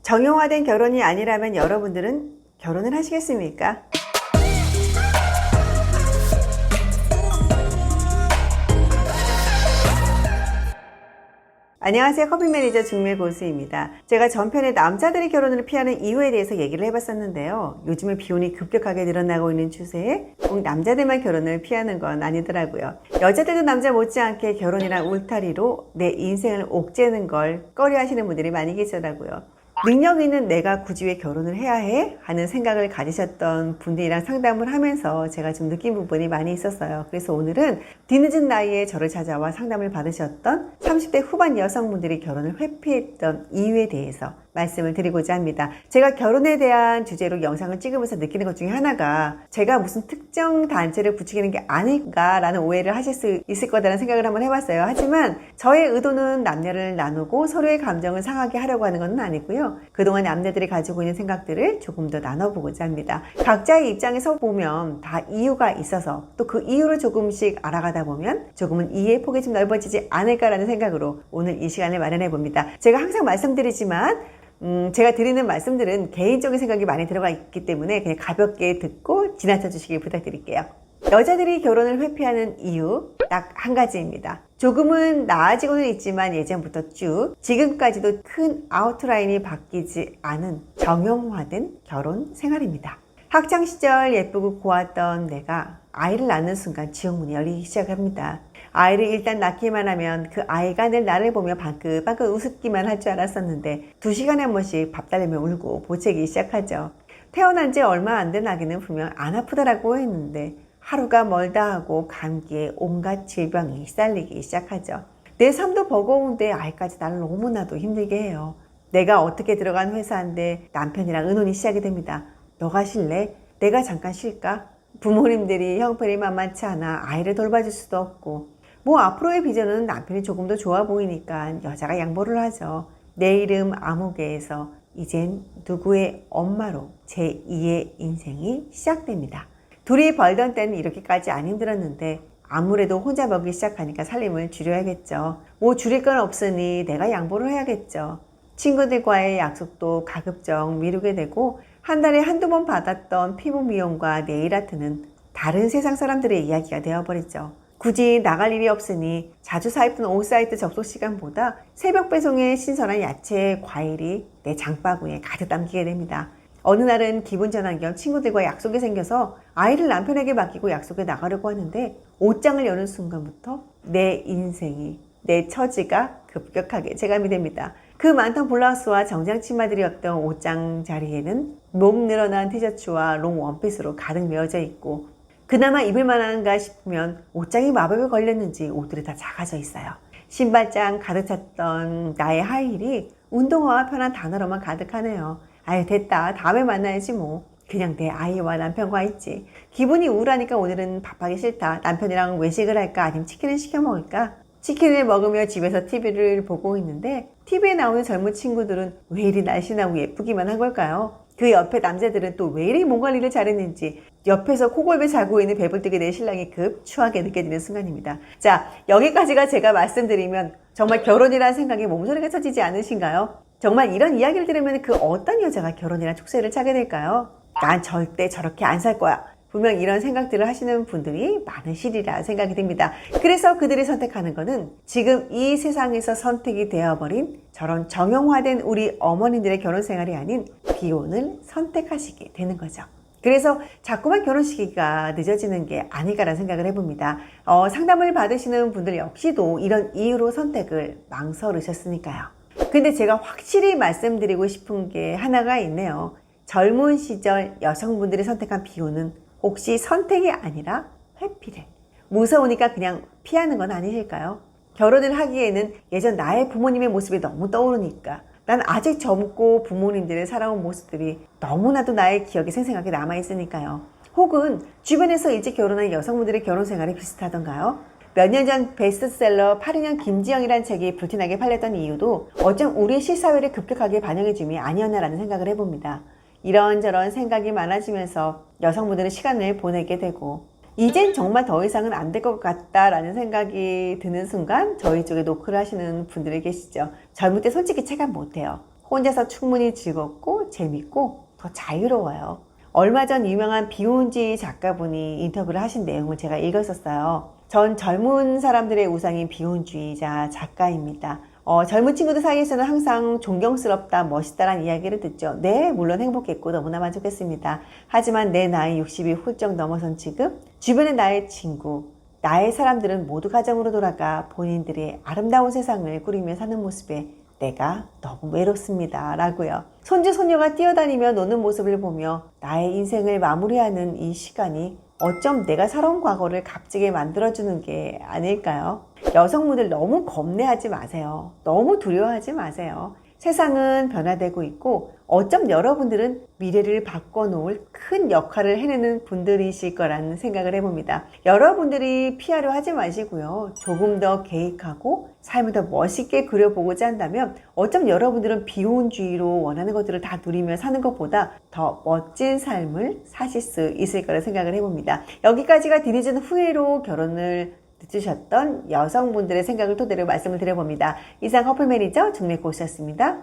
정형화된 결혼이 아니라면 여러분들은 결혼을 하시겠습니까? 안녕하세요. 커피 매니저 중매 고수입니다. 제가 전편에 남자들이 결혼을 피하는 이유에 대해서 얘기를 해봤었는데요. 요즘에 비혼이 급격하게 늘어나고 있는 추세에 꼭 남자들만 결혼을 피하는 건 아니더라고요. 여자들도 남자 못지않게 결혼이란 울타리로 내 인생을 옥죄는 걸 꺼려하시는 분들이 많이 계시더라고요. 능력 있는 내가 굳이 왜 결혼을 해야 해? 하는 생각을 가지셨던 분들이랑 상담을 하면서 제가 좀 느낀 부분이 많이 있었어요. 그래서 오늘은 뒤늦은 나이에 저를 찾아와 상담을 받으셨던 30대 후반 여성분들이 결혼을 회피했던 이유에 대해서 말씀을 드리고자 합니다. 제가 결혼에 대한 주제로 영상을 찍으면서 느끼는 것 중에 하나가 제가 무슨 특정 단체를 부추기는 게 아닐까라는 오해를 하실 수 있을 거다라는 생각을 한번 해봤어요. 하지만 저의 의도는 남녀를 나누고 서로의 감정을 상하게 하려고 하는 건 아니고요. 그동안 남녀들이 가지고 있는 생각들을 조금 더 나눠보고자 합니다. 각자의 입장에서 보면 다 이유가 있어서 또 그 이유를 조금씩 알아가다 보면 조금은 이해의 폭이 좀 넓어지지 않을까라는 생각으로 오늘 이 시간을 마련해 봅니다. 제가 항상 말씀드리지만 제가 드리는 말씀들은 개인적인 생각이 많이 들어가 있기 때문에 그냥 가볍게 듣고 지나쳐 주시길 부탁드릴게요. 여자들이 결혼을 회피하는 이유 딱 한 가지입니다. 조금은 나아지고는 있지만 예전부터 쭉 지금까지도 큰 아웃라인이 바뀌지 않은 정형화된 결혼 생활입니다. 학창시절 예쁘고 고왔던 내가 아이를 낳는 순간 지옥문이 열리기 시작합니다. 아이를 일단 낳기만 하면 그 아이가 늘 나를 보며 방긋방긋 웃기만 할 줄 알았었는데 2시간에 한 번씩 밥 달래며 울고 보채기 시작하죠. 태어난 지 얼마 안 된 아기는 분명 안 아프다라고 했는데 하루가 멀다 하고 감기에 온갖 질병이 시달리기 시작하죠. 내 삶도 버거운데 아이까지 나를 너무나도 힘들게 해요. 내가 어떻게 들어간 회사인데 남편이랑 의논이 시작이 됩니다. 너가 쉴래? 내가 잠깐 쉴까? 부모님들이 형편이 만만치 않아 아이를 돌봐줄 수도 없고 뭐 앞으로의 비전은 남편이 조금 더 좋아 보이니까 여자가 양보를 하죠. 내 이름 아무개에서 이젠 누구의 엄마로 제2의 인생이 시작됩니다. 둘이 벌던 때는 이렇게까지 안 힘들었는데 아무래도 혼자 먹기 시작하니까 살림을 줄여야겠죠. 뭐 줄일 건 없으니 내가 양보를 해야겠죠. 친구들과의 약속도 가급적 미루게 되고 한 달에 한두 번 받았던 피부 미용과 네일 아트는 다른 세상 사람들의 이야기가 되어버리죠. 굳이 나갈 일이 없으니 자주 사입던 옷 사이트 접속 시간보다 새벽 배송의 신선한 야채, 과일이 내 장바구니에 가득 담기게 됩니다. 어느 날은 기분 전환 겸 친구들과 약속이 생겨서 아이를 남편에게 맡기고 약속에 나가려고 하는데 옷장을 여는 순간부터 내 인생이, 내 처지가 급격하게 체감이 됩니다. 그 많던 블라우스와 정장 치마들이 없던 옷장 자리에는 목 늘어난 티셔츠와 롱 원피스로 가득 메워져 있고 그나마 입을 만한가 싶으면 옷장이 마법에 걸렸는지 옷들이 다 작아져 있어요. 신발장 가득 찼던 나의 하이힐이 운동화와 편한 단어로만 가득하네요. 아유 됐다. 다음에 만나야지 뭐. 그냥 내 아이와 남편과 있지. 기분이 우울하니까 오늘은 밥하기 싫다. 남편이랑 외식을 할까 아니면 치킨을 시켜 먹을까? 치킨을 먹으며 집에서 TV를 보고 있는데 TV에 나오는 젊은 친구들은 왜 이리 날씬하고 예쁘기만 한 걸까요? 그 옆에 남자들은 또 왜 이리 몸 관리를 잘했는지 옆에서 코골며 자고 있는 배불뚝이 내 신랑이 급추하게 느껴지는 순간입니다. 자, 여기까지가 제가 말씀드리면 정말 결혼이라는 생각에 몸소리가 쳐지지 않으신가요? 정말 이런 이야기를 들으면 그 어떤 여자가 결혼이란 촉새를 차게 될까요? 난 절대 저렇게 안 살 거야. 분명 이런 생각들을 하시는 분들이 많으시리라 생각이 듭니다. 그래서 그들이 선택하는 것은 지금 이 세상에서 선택이 되어버린 저런 정형화된 우리 어머님들의 결혼 생활이 아닌 비혼을 선택하시게 되는 거죠. 그래서 자꾸만 결혼 시기가 늦어지는 게 아닐까라는 생각을 해봅니다. 상담을 받으시는 분들 역시도 이런 이유로 선택을 망설이셨으니까요. 근데 제가 확실히 말씀드리고 싶은 게 하나가 있네요. 젊은 시절 여성분들이 선택한 비혼은 혹시 선택이 아니라 회피래. 무서우니까 그냥 피하는 건 아니실까요? 결혼을 하기에는 예전 나의 부모님의 모습이 너무 떠오르니까 난 아직 젊고 부모님들의 살아온 모습들이 너무나도 나의 기억에 생생하게 남아있으니까요. 혹은 주변에서 일찍 결혼한 여성분들의 결혼 생활이 비슷하던가요? 몇 년 전 베스트셀러 82년 김지영이라는 책이 불티나게 팔렸던 이유도 어쩜 우리 시사회를 급격하게 반영해줌이 아니었나라는 생각을 해봅니다. 이런저런 생각이 많아지면서 여성분들은 시간을 보내게 되고 이젠 정말 더 이상은 안 될 것 같다라는 생각이 드는 순간 저희 쪽에 노크를 하시는 분들이 계시죠. 젊을 때 솔직히 체감 못해요. 혼자서 충분히 즐겁고 재밌고 더 자유로워요. 얼마 전 유명한 비혼주의 작가분이 인터뷰를 하신 내용을 제가 읽었었어요. 전 젊은 사람들의 우상인 비혼주의자 작가입니다. 젊은 친구들 사이에서는 항상 존경스럽다, 멋있다라는 이야기를 듣죠. 네, 물론 행복했고 너무나 만족했습니다. 하지만 내 나이 60이 훌쩍 넘어선 지금 주변의 나의 친구, 나의 사람들은 모두 가정으로 돌아가 본인들의 아름다운 세상을 꾸리며 사는 모습에 내가 너무 외롭습니다. 라고요. 손주, 손녀가 뛰어다니며 노는 모습을 보며 나의 인생을 마무리하는 이 시간이 어쩜 내가 살아온 과거를 값지게 만들어주는 게 아닐까요? 여성분들 너무 겁내하지 마세요. 너무 두려워하지 마세요. 세상은 변화되고 있고 어쩜 여러분들은 미래를 바꿔놓을 큰 역할을 해내는 분들이실 거라는 생각을 해봅니다. 여러분들이 피하려 하지 마시고요. 조금 더 계획하고 삶을 더 멋있게 그려보고자 한다면 어쩜 여러분들은 비혼주의로 원하는 것들을 다 누리며 사는 것보다 더 멋진 삶을 사실 수 있을 거라 생각을 해봅니다. 여기까지가 뒤늦은 후회로 결혼을 늦으셨던 여성분들의 생각을 토대로 말씀을 드려봅니다. 이상 커플 매니저 중매코스였습니다.